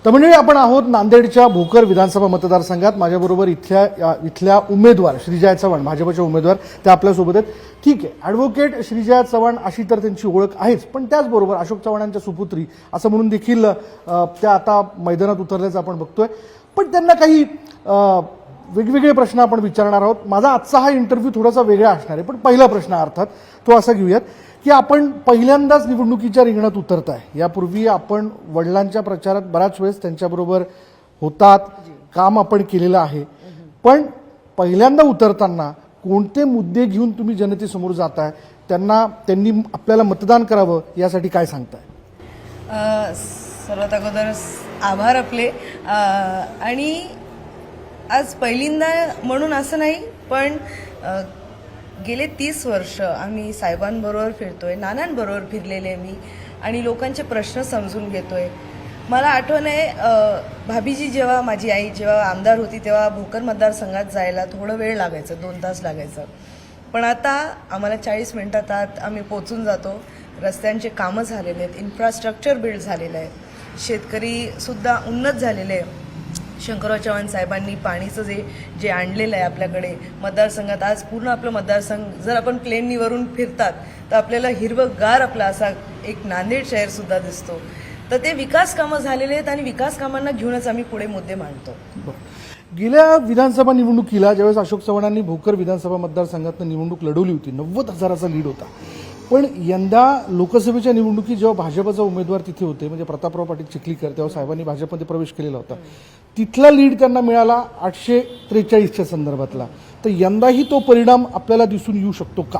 तर म्हणजे आपण आहोत नांदेडच्या भोकर विधानसभा मतदारसंघात. माझ्याबरोबर इथल्या उमेदवार श्रीजया चव्हाण, भाजपच्या उमेदवार, त्या आपल्यासोबत आहेत. ठीक आहे, ॲडव्होकेट श्रीजया चव्हाण अशी तर त्यांची ओळख आहेच, पण त्याचबरोबर अशोक चव्हाणांच्या सुपुत्री असं म्हणून देखील त्या आता मैदानात उतरल्याचं आपण बघतोय. पण त्यांना काही वेगवेगळे प्रश्न आपण विचारणार आहोत. माझा आजचा हा इंटरव्ह्यू थोडासा वेगळा असणार आहे, पण पहिला प्रश्न अर्थात तो असा घेऊयात की आपण पहिल्यांदाच निवडणुकीच्या रिंगणात उतरताय. यापूर्वी आपण वडिलांच्या प्रचारात बऱ्याच वेळेस त्यांच्याबरोबर होतात, काम आपण केलेलं आहे, पण पहिल्यांदा उतरताना कोणते मुद्दे घेऊन तुम्ही जनतेसमोर जाताय, त्यांनी आपल्याला मतदान करावं यासाठी काय सांगताय? सर्वात अगोदर आभार आपले. आणि आज पहिल्यांदा म्हणून असं नाही, पण गेले 30 वर्ष आम्ही साहेबांबरोबर फिरतोय, नानांबरोबर फिरलेले मी, आणि लोकांचे प्रश्न समजून घेतोय. मला आठवण आहे, भाभीजी जेव्हा, माझी आई जेव्हा आमदार होती तेव्हा भोकर मतदारसंघात जायला थोडं वेळ लागायचं, 2 तास लागायचं. पण आता आम्हाला 40 मिनिटात आत आम्ही पोचून जातो. रस्त्यांचे कामं झालेले आहेत, इन्फ्रास्ट्रक्चर बिल्ड झालेलं आहे, शेतकरीसुद्धा उन्नत झालेले आहे. शंकरराव चव्हाण साहेबांनी पाणीचं जे आणलेलं आहे आपल्याकडे मतदारसंघात, आज पूर्ण आपलं मतदारसंघ जर आपण प्लेननीवरून फिरतात तर आपल्याला हिरवंगार आपला असा एक नांदेड शहरसुद्धा दिसतो. तर ते विकास कामं झालेले आहेत आणि विकास कामांना घेऊनच आम्ही पुढे मुद्दे मांडतो. गेल्या विधानसभा निवडणुकीला ज्यावेळेस अशोक चव्हाणांनी भोकर विधानसभा मतदारसंघातनं निवडणूक लढवली होती, 90,000चा लीड होता. पण यंदा लोकसभेच्या निवडणुकीत जेव्हा भाजपचा उमेदवार तिथे होते, म्हणजे प्रतापराव पाटील चिखलीकर, तेव्हा साहेबांनी भाजपमध्ये प्रवेश केलेला होता, तिथला लीड त्यांना मिळाला 843च्या संदर्भातला. तर यंदाही तो परिणाम आपल्याला दिसून येऊ शकतो का?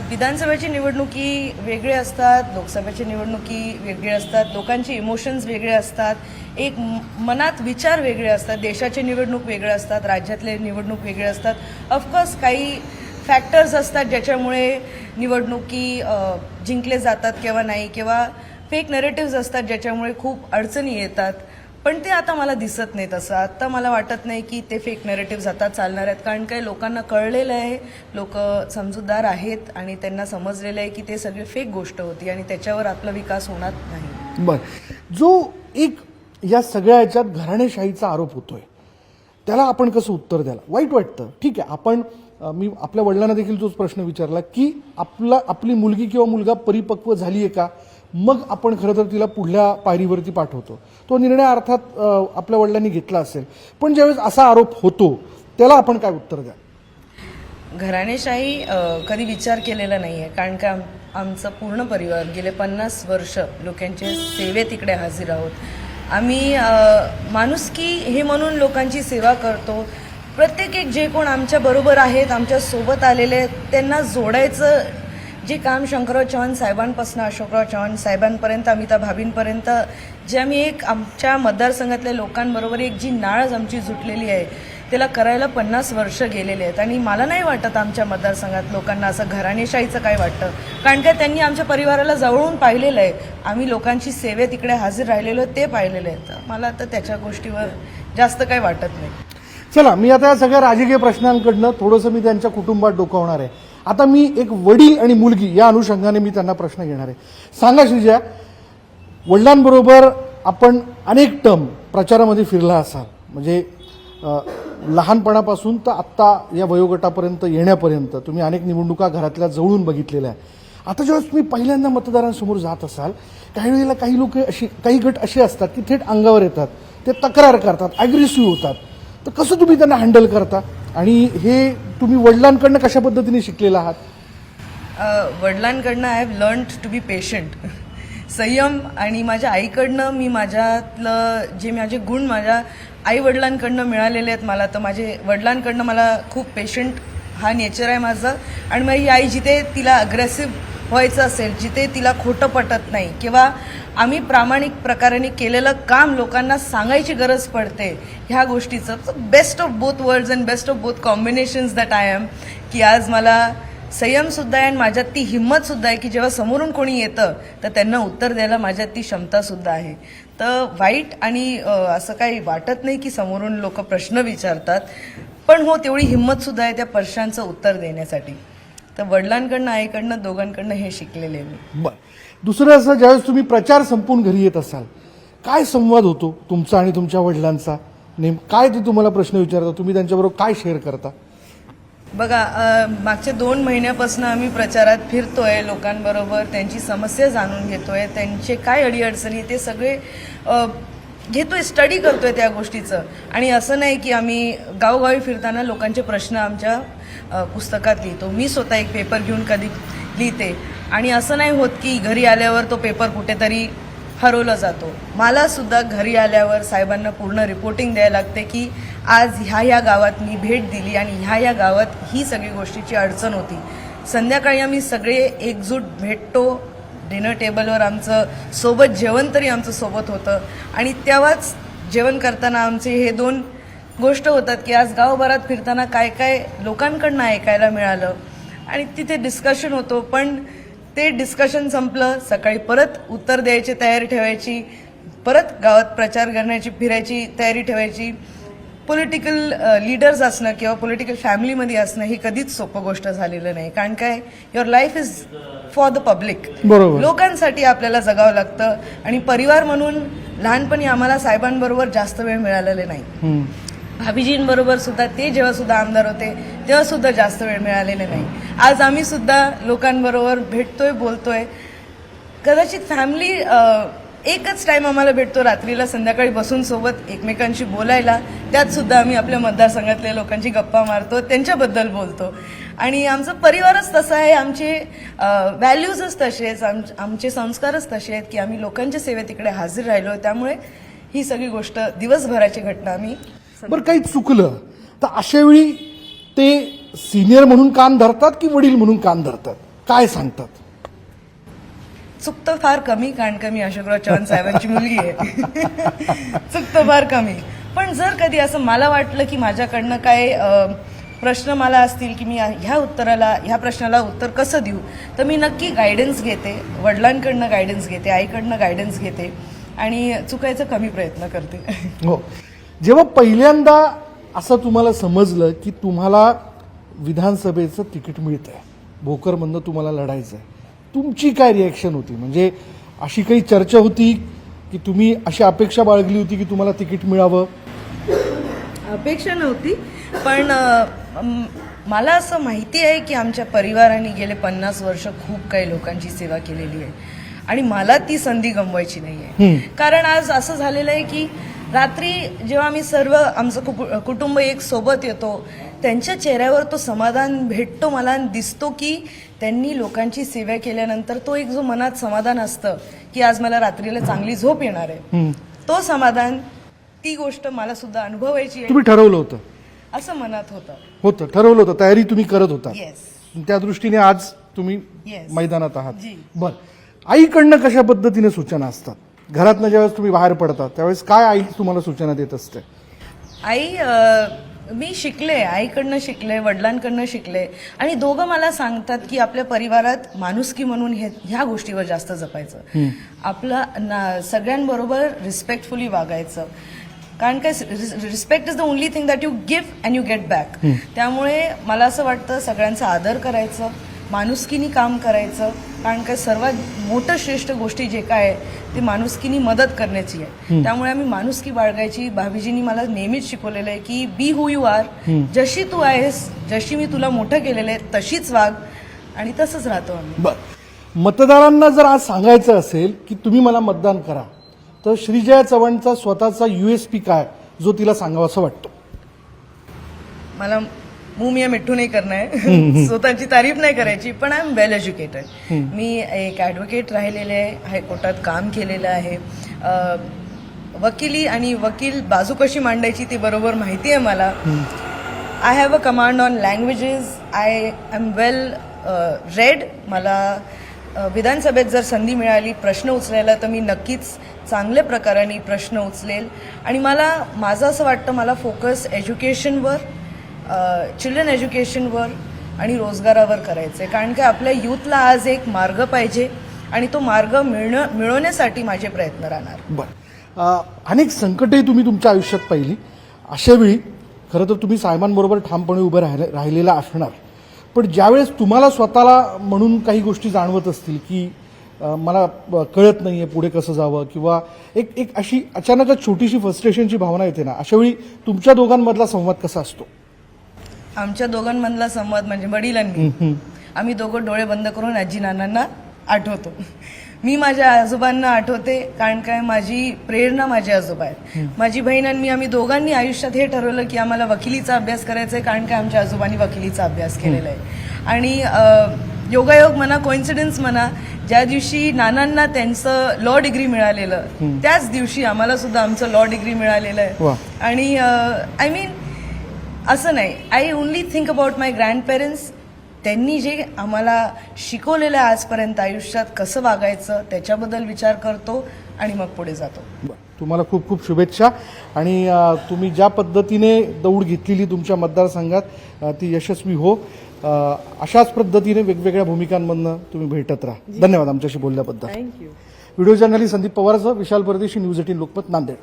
विधानसभेची निवडणुकी वेगळे असतात, लोकसभेची निवडणुकी वेगळे असतात, लोकांचे इमोशन्स वेगळे असतात, एक मनात विचार वेगळे असतात, देशाचे निवडणूक वेगळे असतात, राज्यातले निवडणूक वेगळे असतात. ऑफकोर्स काही फॅक्टर्स असतात ज्याच्यामुळे निवडणुकी जिंकले जातात किंवा नाही, किंवा फेक नरेटिव्स असतात ज्याच्यामुळे खूप अडचणी येतात. पण ते आता मला दिसत नाही तसं. आता मला वाटत नाही की ते फेक नरेटिव्स आता चालणार आहेत, कारण काय लोकांना कळलेलं आहे, लोक समजूतदार आहेत आणि त्यांना समजलेलं आहे की ते सगळे फेक गोष्ट होती आणि त्याच्यावर आपला विकास होणार नाही. बर, जो एक या सगळ्या याच्यात घराणेशाहीचा आरोप होतोय त्याला आपण कसं उत्तर द्यायला? वाईट वाटतं, ठीक आहे. मी आपल्या वडिलांना देखील तोच प्रश्न विचारला की आपली मुलगी किंवा मुलगा परिपक्व झाली आहे का, मग आपण खरं तर तिला पुढल्या पायरीवरती पाठवतो. तो निर्णय अर्थात आपल्या वडिलांनी घेतला असेल, पण ज्यावेळेस असा आरोप होतो त्याला आपण काय उत्तर द्या? घराणेशाही कधी विचार केलेला नाही आहे, कारण का आमचा पूर्ण परिवार गेले 50 वर्ष लोकांच्या सेवेत इकडे हजर आहोत. आम्ही माणुसकी हे म्हणून लोकांची सेवा करतो. प्रत्येक एक जे कोण आमच्या बरोबर आहेत, आमच्या सोबत आलेले आहेत, त्यांना जोडायचं जे काम शंकरराव चव्हाण साहेबांपासून अशोकराव चव्हाण साहेबांपर्यंत, अमिताभ भाभींपर्यंत, जे आम्ही एक आमच्या मतदारसंघातल्या लोकांबरोबर एक जी नाळ आमची जुटलेली आहे, त्याला करायला 50 वर्ष गेलेले आहेत. आणि मला नाही वाटत आमच्या मतदारसंघात लोकांना असं घराणेशाहीचं काय वाटतं, कारण का त्यांनी आमच्या परिवाराला जवळून पाहिलेलं आहे. आम्ही लोकांची सेवेत इकडे हजर राहिलेलो ते पाहिलेलं आहे. तर मला तर त्याच्या गोष्टीवर जास्त काही वाटत नाही. चला, मी आता या सगळ्या राजकीय प्रश्नांकडनं थोडंसं मी त्यांच्या कुटुंबात डोकावणार आहे. आता मी एक वडील आणि मुलगी या अनुषंगाने मी त्यांना प्रश्न घेणार आहे. सांगा श्रीजया, वडिलांबरोबर आपण अनेक टर्म प्रचारामध्ये फिरला असाल, म्हणजे लहानपणापासून तर आत्ता या वयोगटापर्यंत येण्यापर्यंत तुम्ही अनेक निवडणुका घरातल्या जवळून बघितलेल्या आहे. आता ज्यावेळेस तुम्ही पहिल्यांदा मतदारांसमोर जात असाल, काही वेळेला काही गट असे असतात की थेट अंगावर येतात, ते तक्रार करतात, ॲग्रेसिव्ह होतात. तर कसं तुम्ही त्यांना हँडल करता, आणि हे तुम्ही वडिलांकडनं कशा पद्धतीने शिकलेला आहात? वडिलांकडनं I have learned to be patient, संयम. आणि माझ्या आईकडनं मी माझ्यातलं जे माझे गुण माझ्या आई वडिलांकडनं मिळालेले आहेत मला. तर माझे वडिलांकडनं मला खूप पेशंट हा नेचर आहे माझं. आणि माझी आई जिथे तिला अग्रेसिव्ह व्हायचं असेल, जिथे तिला खोटं पटत नाही, किंवा आम्ही प्रामाणिक प्रकाराने केलेलं काम लोकांना सांगायची गरज पडते, ह्या गोष्टीचं best of both worlds and best of both combinations that I am, की आज मला संयमसुद्धा आहे आणि माझ्यात ती हिंमतसुद्धा आहे की जेव्हा समोरून कोणी येतं तर त्यांना उत्तर द्यायला माझ्यात ती क्षमतासुद्धा आहे. तर वाईट आणि असं काही वाटत नाही की समोरून लोक प्रश्न विचारतात, पण हो तेवढी हिंमतसुद्धा आहे त्या प्रश्नांचं उत्तर देण्यासाठी. तर वडिलांकडनं आईकडनं दोघांकडनं हे शिकलेले मी. बरं, दुसरं असं, ज्यावेळेस तुम्ही प्रचार संपून घरी येत असाल काय संवाद होतो तुमचा आणि तुमच्या वडिलांचा? काय ते तुम्हाला प्रश्न विचारतात, तुम्ही त्यांच्याबरोबर काय शेअर करता? बघा, मागच्या 2 महिन्यापासून आम्ही प्रचारात फिरतोय, लोकांबरोबर त्यांची समस्या जाणून घेतोय, त्यांचे काय अडीअडचणी ते सगळे घेतोय, स्टडी करतोय त्या गोष्टीचं. आणि असं नाही की आम्ही गावोगावी फिरताना लोकांचे प्रश्न आमच्या पुस्तकात लिहितो. मी स्वतः एक पेपर घेऊन कधी लिहिते आणि असं नाही होत की घरी आल्यावर तो पेपर कुठेतरी हरवला जातो. मला सुद्धा घरी आल्यावर साहेबांना पूर्ण रिपोर्टिंग द्यायला लागते की आज ह्या गावात मी भेट दिली आणि ह्या गावात ही सगळी गोष्टीची अडचण होती. संध्याकाळी आम्ही सगळे एकजूट भेटतो, डिनर टेबलवर आमचं सोबत जेवण तरी आमचं सोबत होतं. आणि तेव्हाच जेवण करताना आमचे हे 2 गोष्ट होतात की आज गावभरात फिरताना काय काय लोकांकडनं ऐकायला मिळालं आणि तिथे डिस्कशन होतो. पण ते डिस्कशन संपलं, सकाळी परत उत्तर द्यायची तयारी ठेवायची, परत गावात प्रचार करण्याची फिरायची तयारी ठेवायची. पॉलिटिकल लीडर्स असणं किंवा पॉलिटिकल फॅमिलीमध्ये असणं ही कधीच सोपं गोष्ट झालेलं नाही. कारण काय, your life is for the public. बरोबर. लोकांसाठी आपल्याला जगावं लागतं. आणि परिवार म्हणून लहानपणी आम्हाला साहेबांबरोबर जास्त वेळ मिळालेला नाही. भाभीजींबरोबर सुद्धा ते जेव्हा सुद्धा आमदार होते तेव्हा सुद्धा जास्त वेळ मिळालेला नाही. आज आम्ही सुद्धा लोकांबरोबर भेटतोय, बोलतोय. कदाचित फॅमिली एकच टाइम आम्हाला भेटतो रात्रीला, संध्याकाळी बसून सोबत एकमेकांशी बोलायला. त्यात सुद्धा आम्ही आपल्या मतदारसंघातल्या लोकांची गप्पा मारतो, त्यांच्याबद्दल बोलतो. आणि आमचा परिवारच तसा आहे, आमचे व्हॅल्यूजच तसेच, आमचे संस्कारच तसे आहेत की आम्ही लोकांच्या सेवेत इकडे हजर राहिलो. त्यामुळे ही सगळी गोष्ट दिवसभराची घटना आम्ही. बरं, काही चुकलं तर अशा वेळी ते सिनियर म्हणून कान धरतात की वडील म्हणून कान धरतात, काय सांगतात? चुकतं फार कमी, कारण का मी अशोकराव चव्हाण साहेबांची मुलगी आहे. चुकतं फार कमी. पण जर कधी असं मला वाटलं की माझ्याकडनं काय प्रश्न मला असतील की मी ह्या प्रश्नाला उत्तर कसं देऊ, तर मी नक्की गायडन्स घेते, वडिलांकडनं गायडन्स घेते, आईकडनं गायडन्स घेते आणि चुकायचा कमी प्रयत्न करते. हो. जेव्हा पहिल्यांदा असं तुम्हाला समजलं की तुम्हाला विधानसभेचं तिकीट मिळतंय, भोकरमधनं तुम्हाला लढायचं आहे, तुमची काय रिॲक्शन होती? म्हणजे अशी काही चर्चा होती की तुम्ही अशी अपेक्षा बाळगली होती की तुम्हाला तिकीट मिळावं? अपेक्षा नव्हती, पण मला असं माहिती आहे की आमच्या परिवाराने गेले 50 वर्ष खूप काही लोकांची सेवा केलेली आहे आणि मला ती संधी गमवायची नाही आहे. कारण आज असं झालेलं आहे की रात्री जेव्हा आम्ही सर्व आमचं कुटुंब एक सोबत येतो, त्यांच्या चेहऱ्यावर तो समाधान भेटतो मला, दिसतो की त्यांनी लोकांची सेवा केल्यानंतर तो एक जो मनात समाधान असतं की आज मला रात्रीला चांगली झोप येणार आहे, तो समाधान, ती गोष्ट मला सुद्धा अनुभवायची आहे. तुम्ही ठरवलं होतं? असं मनात होतं, ठरवलं होतं, तयारी तुम्ही करत होता. येस. त्या दृष्टीने आज तुम्ही Yes. मैदानात आहात. जी. बर, आईकडनं कशा पद्धतीने सूचना असतात? घरातनं ज्यावेळेस तुम्ही बाहेर पडता त्यावेळेस काय आई तुम्हाला सूचना देत असते? आई, मी शिकले, आईकडनं शिकले, वडिलांकडनं शिकले. आणि दोघं मला सांगतात की आपल्या परिवारात माणुसकी म्हणून ह्या गोष्टीवर जास्त जपायचं, आपलं सगळ्यांबरोबर रिस्पेक्टफुली वागायचं. कारण काय, respect is the only thing that you give and you get back. त्यामुळे मला असं वाटतं सगळ्यांचा आदर करायचं, माणुसकीनी काम करायचं. कारण काय, सर्वात मोठं श्रेष्ठ गोष्टी जे काय आहे ते माणुसकीनी मदत करण्याची आहे. त्यामुळे आम्ही माणुसकी बाळगायची. भाभीजींनी मला नेहमीच शिकवलेलं आहे की बी हू यू आर, जशी तू आहेस, जशी मी तुला मोठं केलेलं आहे तशीच वाग, आणि तसंच राहतो आम्ही. बर, मतदारांना जर आज सांगायचं असेल की तुम्ही मला मतदान करा, तर श्रीजया चव्हाणचा स्वतःचा USP काय जो तिला सांगावा असं वाटतं? मला मुमिया मिठ्ठू नाही करणं आहे, स्वतःची तारीफ नाही करायची, पण आय एम वेल एज्युकेटेड. मी एक ॲडव्होकेट राहिलेले आहे, हायकोर्टात काम केलेलं आहे, वकिली आणि वकील बाजू कशी मांडायची ती बरोबर माहिती आहे मला. I have a command on languages, I am well read. मला विधानसभेत जर संधी मिळाली प्रश्न उचलायला तर मी नक्कीच चांगल्या प्रकाराने प्रश्न उचलेल. आणि मला माझं असं वाटतं, मला फोकस एज्युकेशनवर, चिल्ड्रन एज्युकेशनवर आणि रोजगारावर करायचं आहे. कारण की आपल्या यूथला आज एक मार्ग पाहिजे आणि तो मार्ग मिळवण्यासाठी माझे प्रयत्न राहणार. बरं, अनेक संकटही तुम्ही तुमच्या आयुष्यात पाहिली. अशावेळी खरं तर तुम्ही साहेबांबरोबर ठामपणे उभं राहिलेला असणार, पण ज्यावेळेस तुम्हाला स्वतःला म्हणून काही गोष्टी जाणवत असतील की मला कळत नाहीये पुढे कसं जावं, किंवा एक एक अशी अचानकच छोटीशी फ्रस्ट्रेशनची भावना येते ना, अशा वेळी तुमच्या दोघांमधला संवाद कसा असतो? आमच्या दोघांमधला संवाद म्हणजे वडिलांनी आम्ही दोघं डोळे बंद करून आजी नानांना आठवतो. मी माझ्या आजोबांना आठवते, कारण काय माझी प्रेरणा माझे आजोबा आहेत. माझी बहीण आणि मी आम्ही दोघांनी आयुष्यात हे ठरवलं की आम्हाला वकिलीचा अभ्यास करायचा आहे, कारण काय आमच्या आजोबांनी वकिलीचा अभ्यास केलेला आहे. आणि योगायोग म्हणा, कोइन्सिडन्स म्हणा, ज्या दिवशी नानांना त्यांचं लॉ डिग्री मिळालेलं त्याच दिवशी आम्हाला सुद्धा आमचं लॉ डिग्री मिळालेलं आहे. आणि आय मीन असं नाही, I only think about my grandparents. त्यांनी जे आम्हाला शिकवलेलं आहे आजपर्यंत आयुष्यात कसं वागायचं त्याच्याबद्दल विचार करतो आणि मग पुढे जातो. तुम्हाला खूप खूप शुभेच्छा. आणि तुम्ही ज्या पद्धतीने दौड घेतलेली तुमच्या मतदारसंघात ती यशस्वी हो. अशाच पद्धतीने वेगवेगळ्या भूमिकांमधनं तुम्ही भेटत राहा. धन्यवाद आमच्याशी बोलल्याबद्दल. थँक्यू. व्हिडिओ जर्नलिस्ट संदीप पवारसह विशाल परदेशी, न्यूज 18 लोकमत, नांदेड.